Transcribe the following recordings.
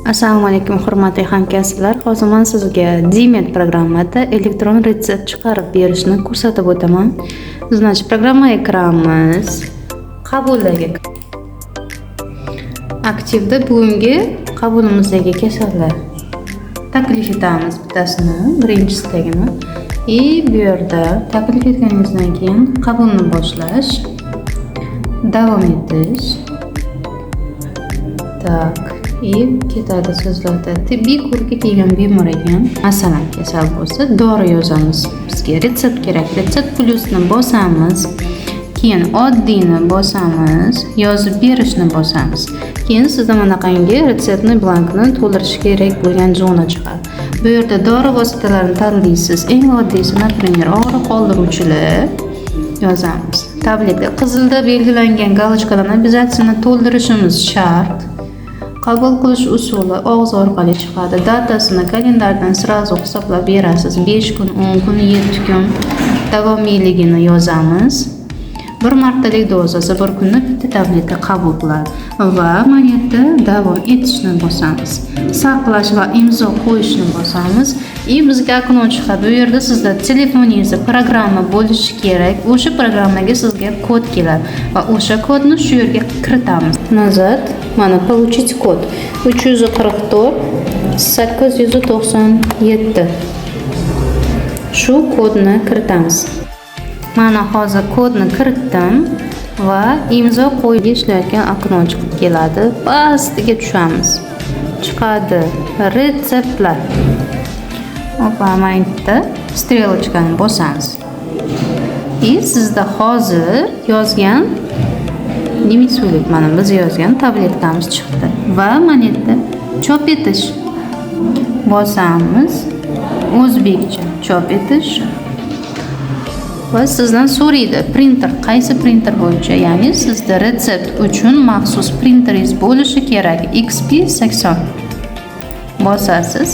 Assalomu alaykum hurmatli hamkasblar. Hozir men sizga Dimet programmada elektron retsept chiqarib berishni ko'rsatib o'taman. Значит, programmaga kiramiz. Qabuldagi aktivda bugungi qabulimizdagi kasallar taklif etamiz bittasini, birinchisidagini. Bu yerda taklif etganingizdan keyin qabulni boshlash, davom etish. Tak. Ketadi so'zlarda tibbiy ko'rikka kelgan bemor ekan, masalan kasal bo'lsa dori yozamiz. Bizga retsept kerak. Retsept plyusni bosamiz, keyin oddiyni bosamiz, yozib berishni bosamiz. Keyin sizda bunaqangi retseptni blankni to'ldirish kerak bo'lgan zona chiqadi. Bu yerda dori vositalarini tanlaysiz. Eng oddiysi, например, og'riq qoldiruvchilar yozamiz. Tableta qizilda belgilangan galochkalarni обязательно to'ldirishimiz shart. Qabul qilish usuli og'iz orqali chiqadi. Datasini kalendardan sразу hisoblab berasiz. 5 kun, 10 kun, 7 kun davomiyligini yozamiz. Bir martalik dozasi bir kunda bitta tableta qabul qiladi va mana yerda davom etishni bosamiz. Saqlash va imzo qo'yishni bosamiz. Bizga okno chiqadi. Bu yerda sizda telefoningizda programma bo'lishi kerak. O'sha programmaga sizga kod keladi va o'sha kodni shu yerga kiritamiz. Nazat, mana получить kod 344 897. Shu kodni kiritamiz. Mana hozir kodni kiritdim va imzo qo'yib ishlayotgan okno chiqib keladi. Pastiga tushamiz. Chiqadi retseptlar. Mana yerda strelочкani bosamiz. Sizda hozir yozgan nemislik, mana biz yozgan tabletkamiz chiqdi va mana yerda chop etish bosamiz. O'zbekcha chop etish. Va sizdan so'raydi printer, qaysi printer bo'yicha, ya'ni sizda retsept uchun maxsus printeringiz bo'lishi kerak. XP80 bosasiz.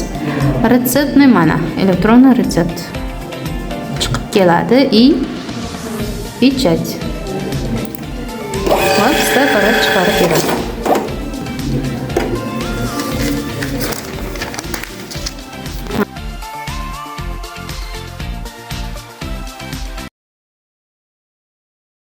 Retseptni mana elektron retsept chiqib keladi и pechat. Va sizda chiqarib beradi.